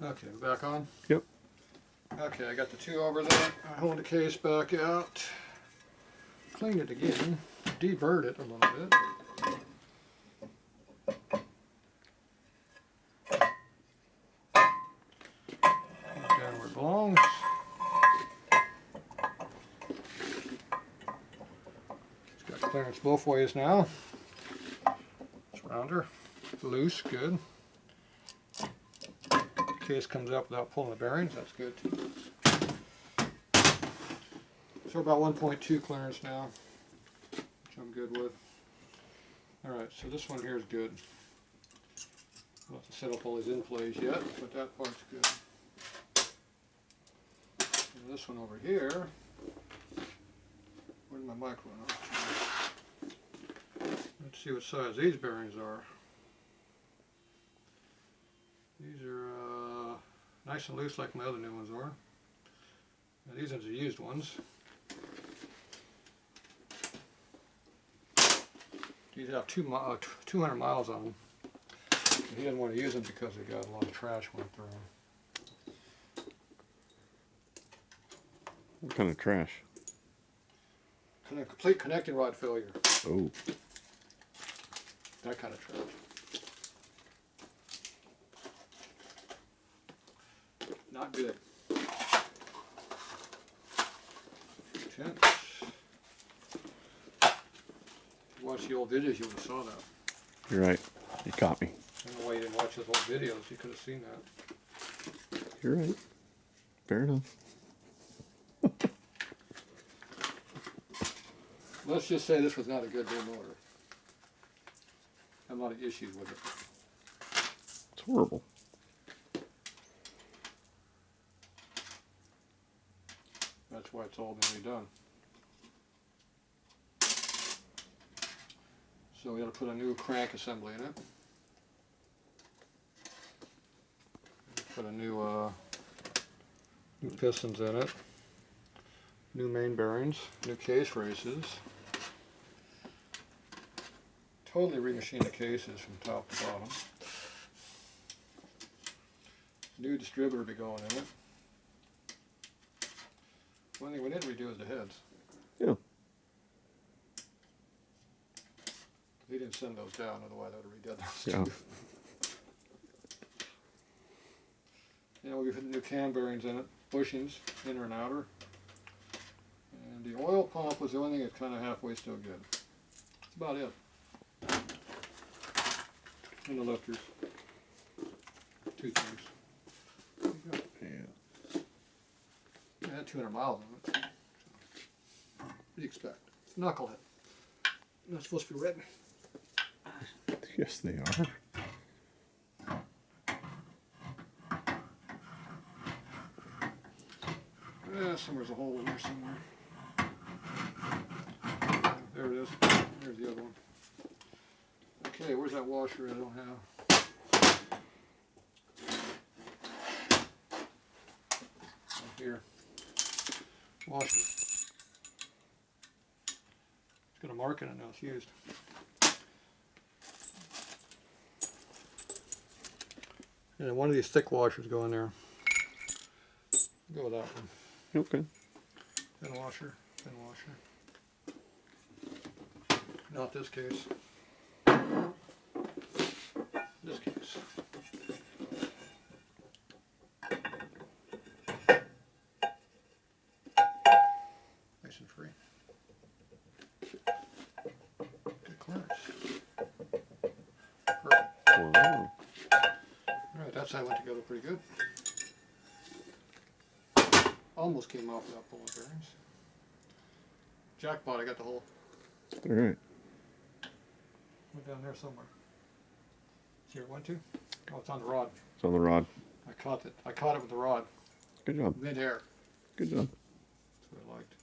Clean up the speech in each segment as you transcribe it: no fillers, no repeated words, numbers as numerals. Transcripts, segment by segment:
Okay, back on? Yep. Okay, I got the two over there. I hold the case back out. Clean it again. Deburred it a little bit. Down where it belongs. It's got clearance both ways now. It's rounder. Loose, good. The case comes up without pulling the bearings, that's good too. So about 1.2 clearance now, which I'm good with. Alright, so this one here is good. I'll have to set up all these in plays yet, but that part's good. And this one over here, where'd my mic run off? Let's see what size these bearings are. These are nice and loose like my other new ones are. And these are the used ones. These have 200 miles on them. And he didn't want to use them because they got a lot of trash went through them. What kind of trash? Complete connecting rod failure. Oh. That kind of trash. Not good. Tense. If you watch the old videos, you would have saw that. You're right. You caught me. I don't know why you didn't watch those old videos. You could have seen that. You're right. Fair enough. Let's just say this was not a good new motor. I have a lot of issues with it. It's horrible. That's why it's all been redone. So we got to put a new crank assembly in it. Put a new pistons in it. New main bearings. New case races. Totally remachine the cases from top to bottom. New distributor will be going in it. One thing we didn't redo is the heads. Yeah. He didn't send those down, otherwise I would have redone those. Yeah. Yeah, we put new cam bearings in it, bushings, inner and outer. And the oil pump was the only thing that's kind of halfway still good. That's about it. And the lifters. Two things. There you go. Yeah. It had 200 miles on it. What do you expect? It's a knucklehead. Not supposed to be red. Yes, they are. Yeah, somewhere's a hole in there somewhere. There it is. There's the other one. Okay, where's that washer I don't have? Right here. Washer. It's got a mark in it now, it's used. And then one of these thick washers go in there. Go with that one. Okay. Thin washer, thin washer. Not this case. This case. Nice and free. Good clearance. Perfect. Wow. Alright, that side went together pretty good. Almost came off without pulling bearings. Jackpot, I got the hole. All right. Went down there somewhere. See where it went to? Oh, it's on the rod. It's on the rod. I caught it. I caught it with the rod. Good job. Mid-air. Good job. That's what I liked.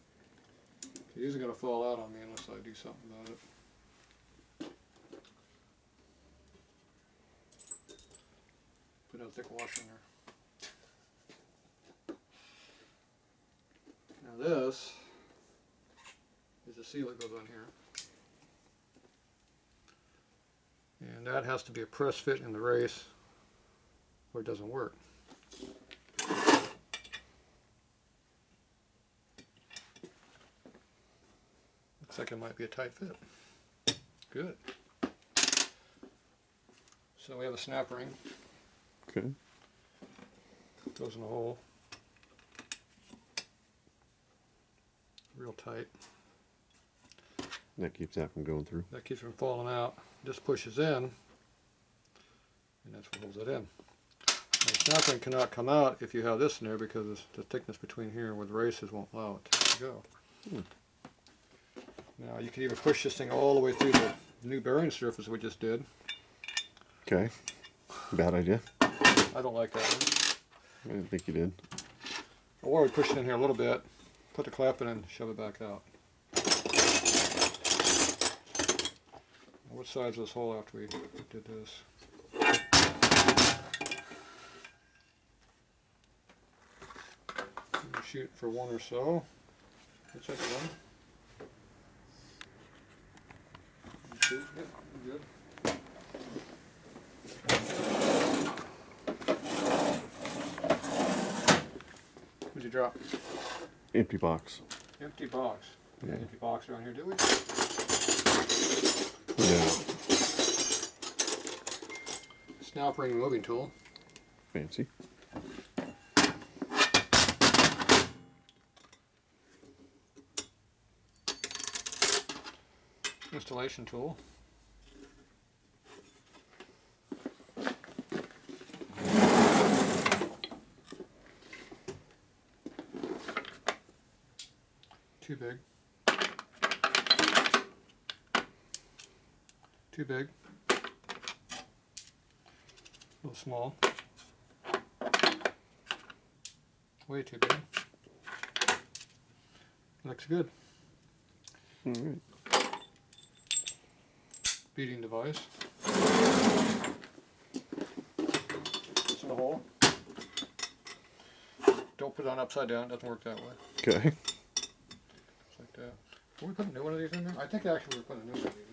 It isn't going to fall out on me unless I do something about it. Put another thick washer in there. Now this is the seal that goes on here. And that has to be a press fit in the race or it doesn't work. Looks like it might be a tight fit. Good. So we have a snap ring. Okay. Goes in the hole. Real tight. That keeps that from going through. That keeps it from falling out. Just pushes in, and that's what holds it in. Now, the snap ring cannot come out if you have this in there because the thickness between here and where the races won't allow it to go. Now you can even push this thing all the way through the new bearing surface we just did. Okay. Bad idea. I don't like that one. I didn't think you did. Or we push it in here a little bit, put the clamp in and shove it back out. What size was this hole after we did this? Shoot for one or so. Looks like one. Two. Yep, good. What'd you drop? Empty box. Empty box. Yeah. Empty box around here, do we? Yeah. Snap ring removing tool. Fancy. Installation tool. Too big. Too big. A little small. Way too big. Looks good. All right. Beading device. It's in the hole. Don't put it on upside down, it doesn't work that way. Okay. Just like that. Can we put a new one of these in there? I think actually we're putting a new one of these in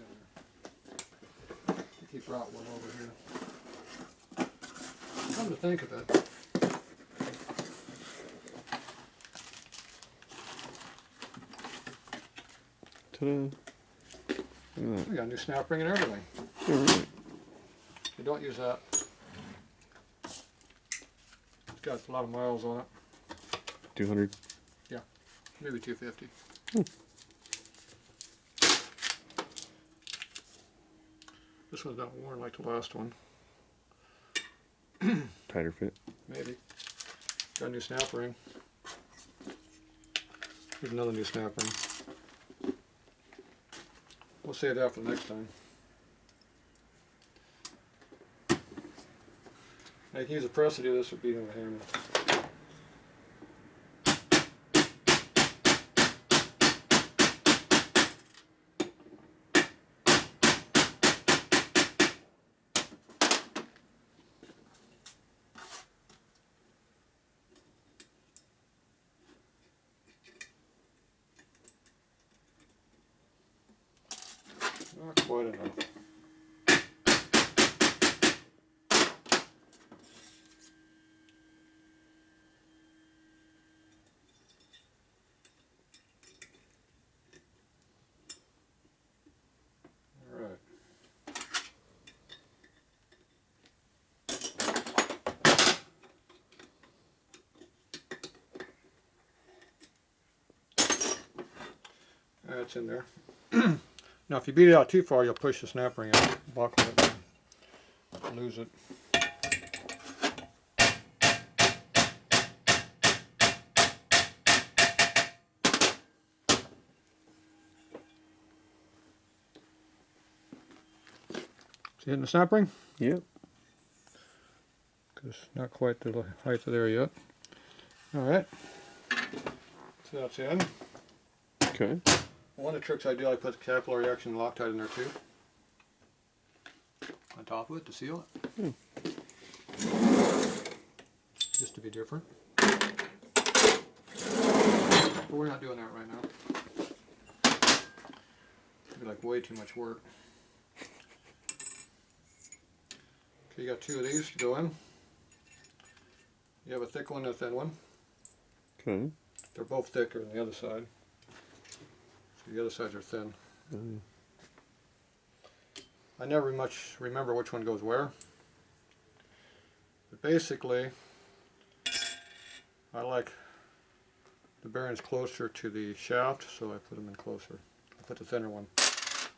there. To keep brought one over here. Come to think of it. Ta-da. Look at We got a new snap ring and everything. that. All right. You don't use that. It's got a lot of miles on it. 200. Maybe 250. This one's not worn like the last one. Tighter fit. Maybe. Got a new snap ring. Here's another new snap ring. We'll save that for the next time. Now you can use a press to do this or beating with a hammer. Not quite enough. All right. That's in there. Now if you beat it out too far, you'll push the snap ring out, buckle it, and lose it. See hitting the snap ring? Yep. Because not quite the height of there yet. Alright. So that's in. Okay. One of the tricks I do, I put the capillary action Loctite in there too. On top of it to seal it. Just to be different. But we're not doing that right now. It'd be like way too much work. Okay, you got two of these to go in. You have a thick one and a thin one. Okay. They're both thicker than the other side. So the other sides are thin. Mm. I never much remember which one goes where. But basically, I like the bearings closer to the shaft, so I put them in closer. I put the thinner one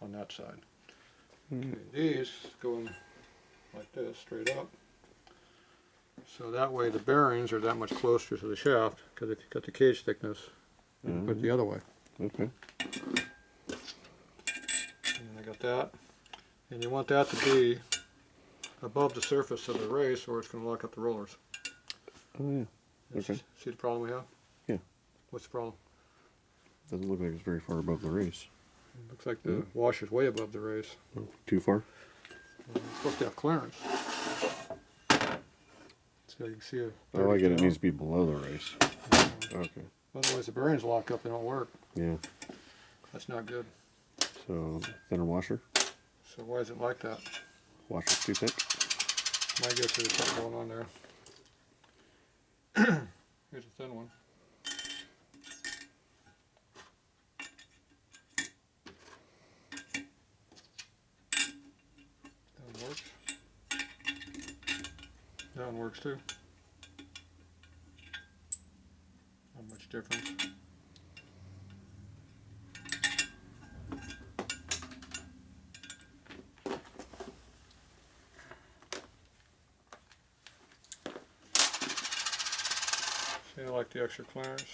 on that side. Mm. Okay, these go in like this, straight up. So that way the bearings are that much closer to the shaft, because if you cut the cage thickness, you can put it the other way. Okay. And I got that. And you want that to be above the surface of the race, or it's going to lock up the rollers. Oh yeah. Okay. See the problem we have? Yeah. What's the problem? Doesn't look like it's very far above the race. It looks like the washer's way above the race. Oh, too far? It's supposed to have clearance. So you can see it. Oh, I get it. Needs to be below the race. Okay. Otherwise the bearings lock up, they don't work. Yeah. That's not good. So thinner washer. So why is it like that? Washer's too thick. My guess is something going on there. Here's a thin one. That one works. That one works too. Not much difference. See, I like the extra clearance.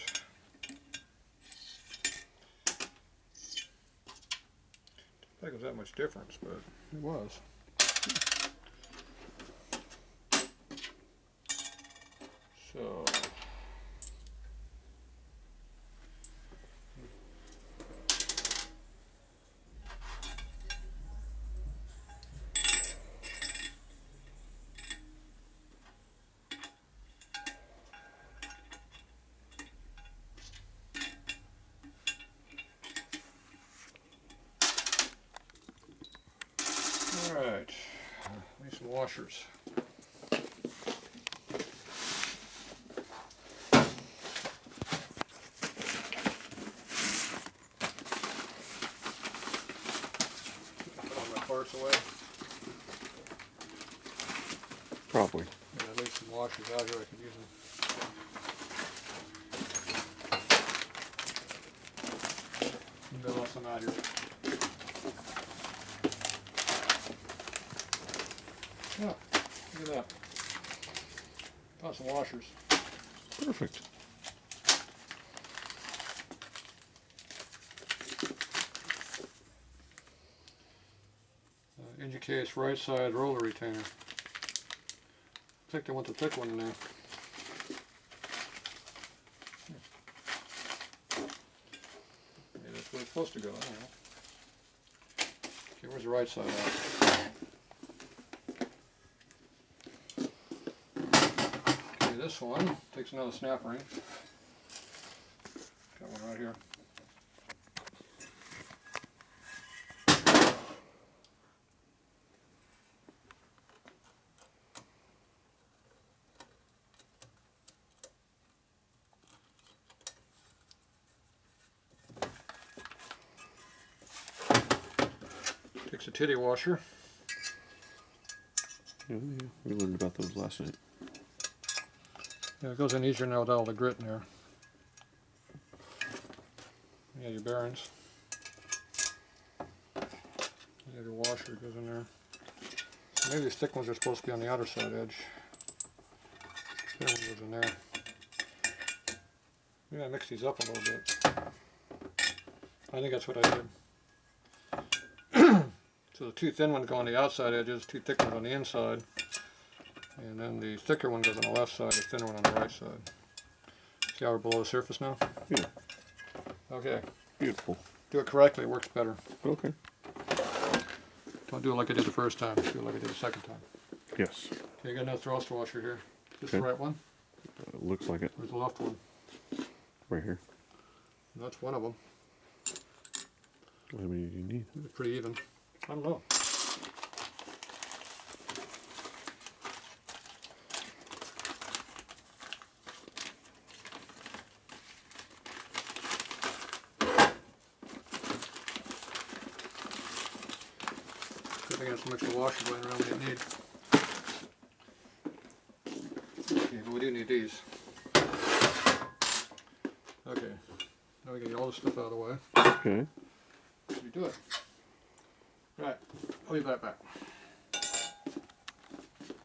I think it was that much difference, but it was. So, all right, need some washers. Put all my parts away. Probably. Yeah, I leave some washers out here, I can use them. Maybe I'll some out here. Yeah, look at that. Lots of washers. Perfect. Indicates right side roller retainer. I think they want the thick one in there. Maybe that's where it's supposed to go, I don't know. Okay, where's the right side at? Okay, this one takes another snap ring. Got one right here. Takes a titty washer. Yeah, yeah. We learned about those last night. Yeah, it goes in easier now without all the grit in there. Yeah, your bearings. You have your washer goes in there. Maybe these thick ones are supposed to be on the outer side edge. Thin one goes in there. Maybe I mix these up a little bit. I think that's what I did. So the two thin ones go on the outside edges, two thick ones on the inside. And then the thicker one goes on the left side, the thinner one on the right side. See how we're below the surface now? Yeah. Okay. Beautiful. Do it correctly, it works better. Okay. Don't do it like I did the first time, do it like I did the second time. Yes. Okay, you got another thruster washer here. Is this Okay. the right one? Looks like it. Where's the left one? Right here. That's one of them. How many do you need? It's pretty even. I don't know. Good thing I have so much of the washer laying around we didn't need. Okay, but we do need these. Okay, now we can get all this stuff out of the way. Okay. We do it. Right, I'll be back.